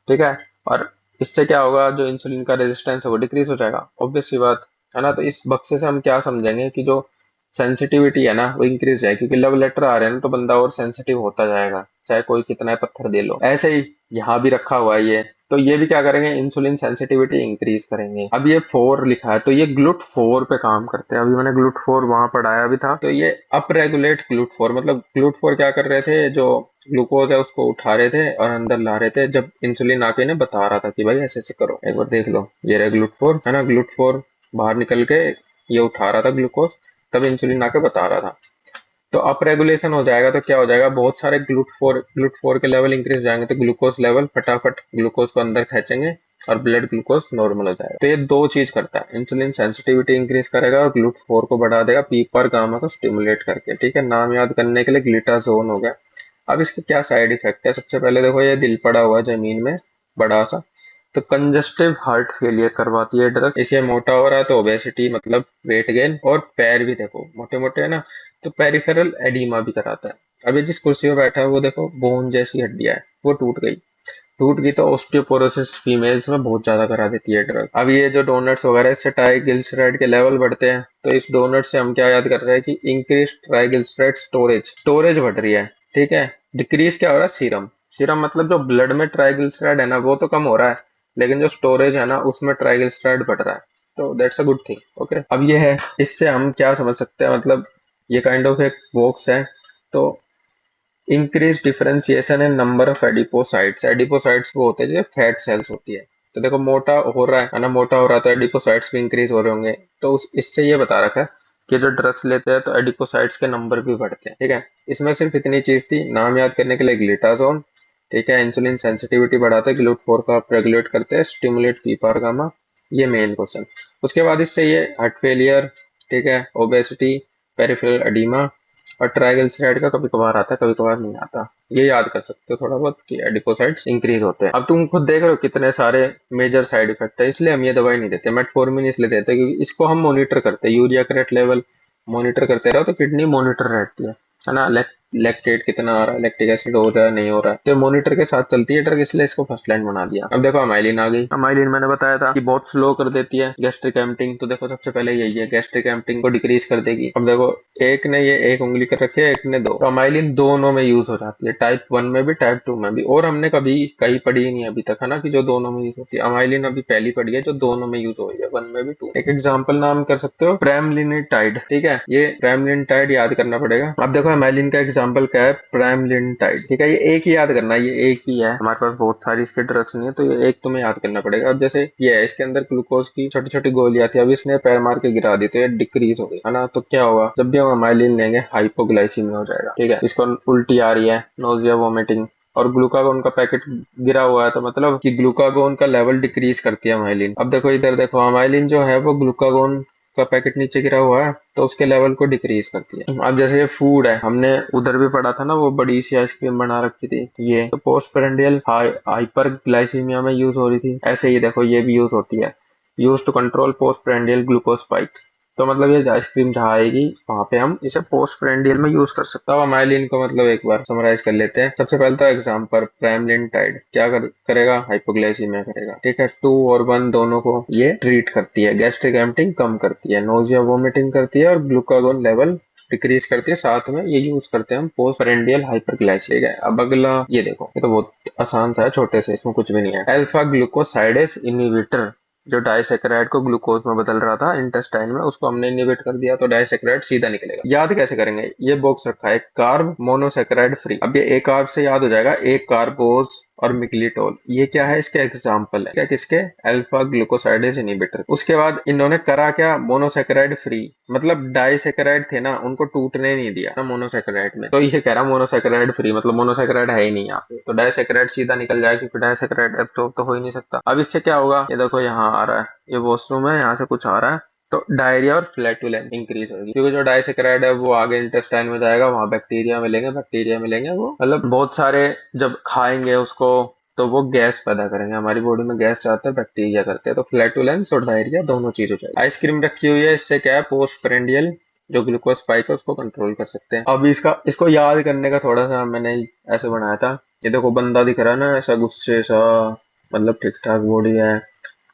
ठीक है। और इससे क्या होगा, जो इंसुलिन का रेजिस्टेंस है वो डिक्रीज हो जाएगा, ऑब्वियस सी बात है ना। तो इस बक्से से हम क्या समझेंगे कि जो सेंसिटिविटी है ना वो इंक्रीज है, क्योंकि लव लेटर आ रहे हैं ना, तो बंदा और सेंसिटिव होता जाएगा, चाहे कोई कितना ही पत्थर दे लो। ऐसे ही यहाँ भी रखा हुआ है ये, तो ये भी क्या करेंगे, इंसुलिन सेंसिटिविटी इंक्रीज करेंगे। अब ये 4 लिखा है तो ये ग्लूट 4 पे काम करते हैं। अभी मैंने ग्लूट 4 वहां पढ़ाया भी था। तो ये अप रेगुलेट ग्लूट 4, मतलब ग्लूट 4 क्या कर रहे थे, जो ग्लूकोज है उसको उठा रहे थे और अंदर ला रहे थे, जब इंसुलिन आके इन्हें बता रहा था कि भाई ऐसे ऐसे करो। एक बार देख लो, ये रहा ग्लूट 4 है ना, ग्लूट 4 बाहर निकल के ये उठा रहा था ग्लूकोज, तब इंसुलिन आके बता रहा था। तो अप रेगुलेशन हो जाएगा तो क्या हो जाएगा, बहुत सारे ग्लूट फोर के लेवल इंक्रीज हो जाएंगे, तो ग्लूकोज लेवल फटाफट ग्लूकोज को अंदर खींचेंगे और ब्लड ग्लूकोज नॉर्मल हो जाएगा। तो ये दो चीज करता है, इंसुलिन सेंसिटिविटी इंक्रीज करेगा और ग्लूट फोर को बढ़ा देगा पीपर गामा को स्टिमुलेट करके। ठीक है, नाम याद करने के लिए ग्लिटाजोन हो गया। अब इसके क्या साइड इफेक्ट है, सबसे पहले देखो ये दिल पड़ा हुआ है जमीन में बड़ा सा, तो कंजस्टिव हार्ट फेलियर करवाती है ड्रग। इसे मोटा हो रहा है तो ओबेसिटी मतलब वेट गेन, और पैर भी देखो मोटे मोटे है ना, तो पेरिफेरल एडिमा भी कराता है। अभी जिस कुर्सी पे बैठा है वो देखो बोन जैसी हड्डियां है, वो टूट गई तो ऑस्टियोपोरोसिस फीमेल्स में बहुत ज्यादा करा देती है ड्रग। अब ये जो डोनट्स वगैरह, इससे ट्राइग्लिसराइड के लेवल बढ़ते हैं, तो इस डोनट से हम क्या याद कर रहे हैं कि इंक्रीज ट्राइग्लिसराइड स्टोरेज बढ़ रही है। ठीक है, डिक्रीज क्या हो रहा है, सीरम सीरम मतलब जो ब्लड में ट्राइग्लिसराइड है ना वो तो कम हो रहा है, लेकिन जो स्टोरेज है ना उसमें ट्राइग्लिसराइड बढ़ रहा है। तो that's a good thing. Okay, अब ये है, इससे हम क्या समझ सकते हैं, मतलब ये काइंड ऑफ एक बॉक्स है। तो increase differentiation in number of adipocytes, adipocytes वो होते हैं जो फैट सेल्स होती है। तो देखो मोटा हो रहा है ना, मोटा हो रहा है तो एडिपोसाइट्स भी इंक्रीज हो रहे होंगे। तो इससे ये बता रखा है कि जो ड्रग्स लेते हैं तो एडिपोसाइट्स के नंबर भी बढ़ते हैं। ठीक है, इसमें सिर्फ इतनी चीज थी, नाम याद करने के लिए ग्लिटाजोन। ठीक है, इंसुलिन सेंसिटिविटी बढ़ाते हैं, ग्लूट फोर का रेगुलेट करते हैं, स्टिमुलेट पीपार गामा, ये मेन क्वेश्चन। उसके बाद इससे ये हार्ट फेलियर, ठीक है, ओबेसिटी, पेरिफेरल एडिमा और ट्राइग्लिसराइड का कभी कभार आता है, कभी कभार नहीं आता। ये याद कर सकते हो थोड़ा बहुत कि एडिपोसाइट्स इंक्रीज होते हैं। अब तुम खुद देख रहे हो कितने सारे मेजर साइड इफेक्ट है, इसलिए हम ये दवाई नहीं देते। मेटफॉर्मिन इसलिए देते हैं क्योंकि इसको हम मॉनिटर करते हैं, यूरिया क्रेट लेवल मॉनिटर करते रहो तो किडनी मॉनिटर रहती है ना, लैक्टेट कितना आ रहा है, लैक्टिक एसिड हो रहा है नहीं हो रहा है, तो मॉनिटर के साथ चलती है ड्रग, इसलिए इसको फर्स्ट लाइन बना दिया। अब देखो अमाइलिन आ गई। अमाइलिन मैंने बताया था कि बहुत स्लो कर देती है गैस्ट्रिक एम्पटिंग, तो देखो सबसे पहले यही है, गैस्ट्रिक एम्पटिंग को डिक्रीज कर देगी। अब देखो एक ने ये एक उंगली कर रखी है, एक ने दो, तो अमाइलिन दोनों में यूज हो जाती है, टाइप 1 में भी टाइप 2 में भी। और हमने कभी कहीं पढ़ी ही नहीं अभी तक है ना कि जो दोनों में यूज होती है। अमाइलिन अभी पहली पढ़ी है जो दोनों में यूज हो रही है, 1 में भी 2। एक एग्जाम्पल नाम कर सकते हो प्रेमलिनिटाइड। ठीक है, ये प्रेमलिनिटाइड याद करना पड़ेगा। अब देखो अमाइलिन का एग्जाम्पल क्या है, प्रेमलिनिटाइड। ठीक है, ये एक ही याद करना है, ये एक ही है, हमारे पास बहुत सारी इसके ड्रग्स नहीं है, तो ये एक तुम्हें याद करना पड़ेगा। अब जैसे ये है, इसके अंदर ग्लूकोज की छोटी छोटी गोलियां थी, अब इसने पैर मार के गिरा दी तो ये डिक्रीज हो गई है ना। तो क्या होगा, जब भी हम अमाइलिन लेंगे हाइपोग्लाइसीमिया हो जाएगा। ठीक है, इसको उल्टी आ रही है, नोजिया, वोमिटिंग, और ग्लूकागोन का पैकेट गिरा हुआ है, तो मतलब कि ग्लूकागोन का लेवल डिक्रीज करती है अमाइलिन। अब देखो इधर देखो, अमाइलिन जो है वो ग्लूकागोन का पैकेट नीचे गिरा हुआ है तो उसके लेवल को डिक्रीज करती है। अब जैसे ये फूड है, हमने उधर भी पढ़ा था ना, वो बड़ी सी आइसक्रीम बना रखी थी, ये तो पोस्ट पेरेंडियल हाइपर ग्लाइसीमिया में यूज हो रही थी। ऐसे ही देखो ये भी यूज होती है, use to control post prandial glucose spike. तो मतलब ये आइसक्रीम जहाँ आएगी वहां पे हम इसे पोस्ट पेरेंडियल में यूज कर सकते हैं। अब अमाइलिन को मतलब एक बार समराइज कर लेते हैं। सबसे पहले तो एग्जाम्पल, प्रेमलिनटाइड क्या करेगा, हाइपोग्लाइसीमिया करेगा। ठीक है, 2 और 1 दोनों को ये ट्रीट करती है, गैस्ट्रिक एम्पटिंग कम करती है, नोजिया वोमिटिंग करती है, और ग्लूकागोन लेवल डिक्रीज करती है। साथ में ये यूज करते हैं हम पोस्ट पेरेंडियल हाइपरग्लाइसीमिया। है अब अगला, ये देखो ये तो बहुत आसान सा है, छोटे से, इसमें कुछ भी नहीं है। अल्फा ग्लूकोसाइडेस इनहिबिटर, जो डाइसेक्राइड को ग्लूकोज में बदल रहा था इंटेस्टाइन में, उसको हमने इनिबिट कर दिया तो डाइसेक्राइड सीधा निकलेगा। याद कैसे करेंगे, ये बॉक्स रखा है कार्ब मोनोसेक्राइड फ्री। अब ये एक कार्ब से याद हो जाएगा, एक कार्बोज और मिग्लिटोल, ये क्या है, इसके एग्जाम्पल है क्या, किसके, अल्फा ग्लूकोसाइडेज इनिबिटर। उसके बाद इन्होंने करा क्या, मोनोसेक्राइड फ्री, मतलब डाइसेक्राइड थे ना उनको टूटने नहीं दिया ना मोनोसेक्राइड में, तो ये कह रहा मोनोसेक्राइड फ्री, मतलब मोनोसेक्राइड है ही नहीं यहाँ पे, तो डाइसेक्राइड सीधा निकल जाएगा क्योंकि डाइसेक्राइड एब्सॉर्ब तो हो ही नहीं सकता। अब इससे क्या होगा, ये देखो यहाँ आ रहा है, ये वॉशरूम है, यहाँ से कुछ आ रहा है, तो डायरिया और फ्लैटुलेंस इंक्रीज होगी, क्योंकि जो डाइसेक्राइड है वो आगे इंटेस्टाइन में जाएगा, वहां बैक्टीरिया मिलेंगे, वो मतलब बहुत सारे जब खाएंगे उसको तो वो गैस पैदा करेंगे, हमारी बॉडी में गैस जाता है, बैक्टीरिया करते हैं, तो फ्लैटुलेंस और डायरिया दोनों चीज हो जाएगी। आइसक्रीम रखी हुई है, इससे क्या है, पोस्ट पेरेंडियल जो ग्लूकोज स्पाइक है उसको कंट्रोल कर सकते हैं। अब इसको याद करने का थोड़ा सा मैंने ऐसे बनाया था, ये देखो बंदा दिख रहा है ना ऐसा गुस्से सा, मतलब ठीक ठाक बॉडी है,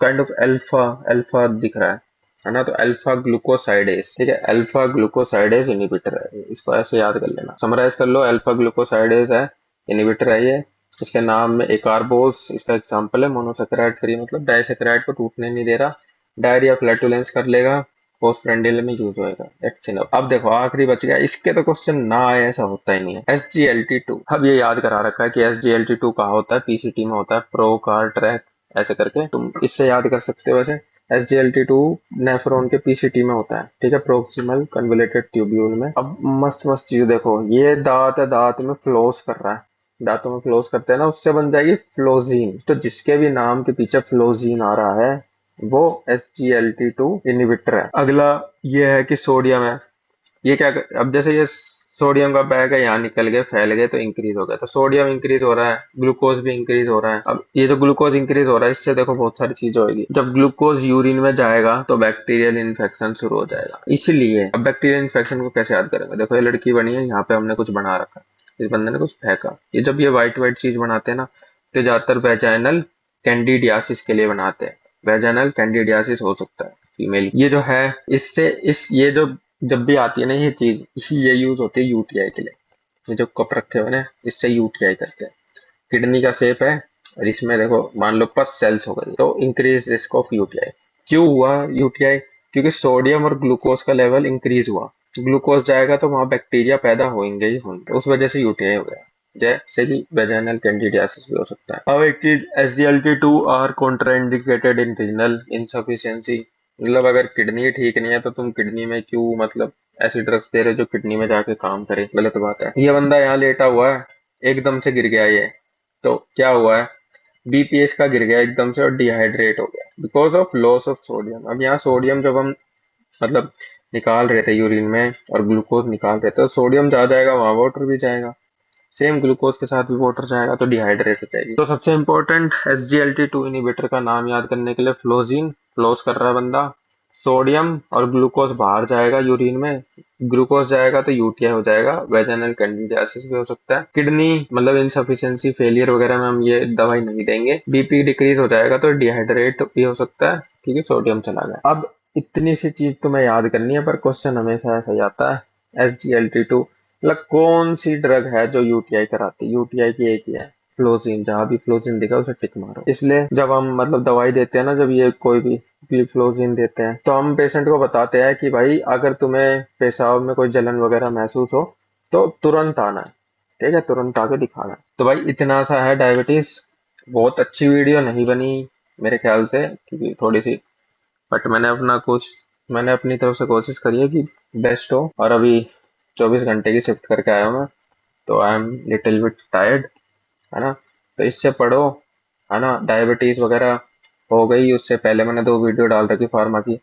काइंड ऑफ अल्फा अल्फा दिख रहा है ना, तो अल्फा ग्लूकोसाइडेज। ठीक है, अल्फा ग्लूकोसाइडेज इनिबिटर है, इसको ऐसे याद कर लेना, समराइज कर लो, अल्फा ग्लूकोसाइडेज है, इनिबिटर है ये, इसके नाम में एकार्बोस इसका एग्जाम्पल है। मोनोसेकेराइड फ्री मतलब डाइसेकेराइड को टूटने नहीं दे रहा। डायरिया फ्लैटुलेंस कर लेगा। पोस्ट प्रेंडिल में यूज होएगा। That's enough. अब देखो आखिरी बच गया, इसके तो क्वेश्चन ना आए ऐसा होता ही नहीं है। SGLT2, अब ये याद करा रखा है कि SGLT2 कहाँ होता है, PCT में होता है, प्रो कार ट्रैक ऐसे करके तुम इससे याद कर सकते हो। वैसे SGLT2 नेफ्रॉन के PCT में होता है, ठीक है, प्रोक्सिमल कन्वोल्यूटेड ट्यूब्यूल में। अब मस्त मस्त चीज देखो, ये दांत है, दांत में फ्लोस कर रहा है, दांतों में फ्लोस करते हैं ना, उससे बन जाएगी फ्लोजीन। तो जिसके भी नाम के पीछे फ्लोजीन आ रहा है वो SGLT2 इनहिबिटर है। अगला ये है कि सोडियम है। ये क्या अब जैसे ये सोडियम का बैग है, यहाँ निकल गए फैल गए तो इंक्रीज हो गया, तो सोडियम इंक्रीज हो रहा है, ग्लूकोज भी इंक्रीज हो रहा है। अब ये जो ग्लूकोज इंक्रीज हो रहा है, इससे देखो बहुत सारी चीजें होगी। जब ग्लूकोज यूरिन में जाएगा तो बैक्टीरियल इन्फेक्शन शुरू हो जाएगा। इसलिए अब बैक्टीरियल इन्फेक्शन को कैसे याद करेंगे, देखो ये लड़की बनी है, यहाँ पे हमने कुछ बना रखा है, इस बंदे ने कुछ फेंका, ये जब ये व्हाइट व्हाइट चीज बनाते हैं ना, तो ज्यादातर वेजाइनल कैंडिडियासिस के लिए बनाते हैं। वेजाइनल कैंडिडियासिस हो सकता है फीमेल। ये जो है इससे इस ये जो जब भी आती है ना ये चीज, ये यूज होती है UTI के लिए। ये जो कप रखे हुए ना, इससे UTI करते हैं। किडनी का शेप है और इसमें देखो मान लो पस सेल्स हो गई तो इंक्रीज रिस्क ऑफ UTI। क्यों हुआ UTI? क्योंकि सोडियम और ग्लूकोज का लेवल इंक्रीज हुआ। ग्लूकोज जाएगा तो वहां बैक्टीरिया पैदा होंगे ही होंगे, उस वजह से UTI हो गया। जैसे कि वेजाइनल कैंडिडियासिस भी हो सकता है। अब एक चीज, SGLT2 are contraindicated in renal insufficiency. मतलब अगर किडनी ठीक नहीं है तो तुम किडनी में क्यों मतलब ऐसी ड्रग्स दे रहे हो जो किडनी में जाके काम करे, गलत बात है। ये बंदा यहाँ लेटा हुआ है, एकदम से गिर गया ये, तो क्या हुआ है, बीपी इसका गिर गया एकदम से और डिहाइड्रेट हो गया because of loss of sodium. अब यहाँ सोडियम जब हम मतलब निकाल रहे थे यूरिन में और ग्लूकोज निकाल रहे थे, तो सोडियम जा जाएगा वहां, वाटर भी जाएगा, सेम ग्लूकोज के साथ भी वाटर जाएगा तो डिहाइड्रेट हो जाएगी। तो सबसे इंपॉर्टेंट SGLT2 इनहिबिटर का नाम याद करने के लिए, फ्लोजीन, फ्लोज कर रहा है बंदा। सोडियम और ग्लूकोज बाहर जाएगा यूरिन में, ग्लूकोज जाएगा तो UTI हो जाएगा, वेजाइनल कैंडिडियासिस भी हो सकता है। किडनी मतलब इनसफिशिएंसी फेलियर वगैरह में हम ये दवाई नहीं देंगे। बीपी डिक्रीज हो जाएगा तो डिहाइड्रेट भी हो सकता है, क्योंकि सोडियम चला गया। अब इतनी सी चीज तुम्हें याद करनी है, पर क्वेश्चन हमेशा ऐसा ही आता है। SGLT2 मतलब कौन सी ड्रग है जो UTI कराती है? UTI की एक ही है, फ्लोजीन। जहां भी फ्लोजीन दिखा उसे टिक मारो। इसलिए जब हम मतलब दवाई देते हैं ना, जब ये कोई भी ग्लिफ्लोजीन देते हैं, तो हम पेशेंट को बताते हैं कि भाई अगर तुम्हें पेशाब में कोई जलन वगैरह महसूस हो तो तुरंत आना है, ठीक है, तुरंत आके दिखाना है। तो भाई इतना सा है डायबिटीज। बहुत अच्छी वीडियो नहीं बनी मेरे ख्याल से, क्योंकि थोड़ी सी, बट मैंने अपनी तरफ से कोशिश करी है कि बेस्ट हो। और अभी 24 घंटे की शिफ्ट करके आया हूँ मैं, तो I am little bit tired, है ना। तो इससे पढ़ो, है ना। डायबिटीज वगैरह हो गई, उससे पहले मैंने 2 वीडियो डाल रखी फार्मा की।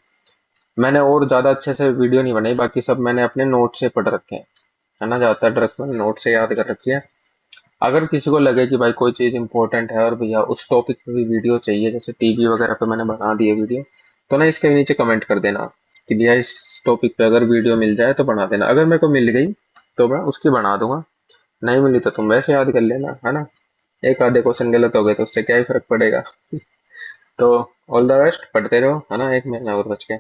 मैंने और ज्यादा अच्छे से वीडियो नहीं बनाई, बाकी सब मैंने अपने नोट से पढ़ रखे हैं, है ना। ज्यादातर ड्रग्स मैंने नोट से याद कर रखी है। अगर किसी को लगे कि भाई कोई चीज इंपॉर्टेंट है और भैया उस टॉपिक पे भी वीडियो चाहिए, जैसे TB वगैरह पे मैंने बना दी है वीडियो, तो ना इसके नीचे कमेंट कर देना कि भैया इस टॉपिक पे अगर वीडियो मिल जाए तो बना देना। अगर मेरे को मिल गई तो मैं उसकी बना दूंगा, नहीं मिली तो तुम वैसे याद कर लेना, है ना। एक आधे क्वेश्चन गलत हो गए तो उससे क्या ही फर्क पड़ेगा। तो ऑल द बेस्ट, पढ़ते रहो, है ना। 1 महीना और बच गया।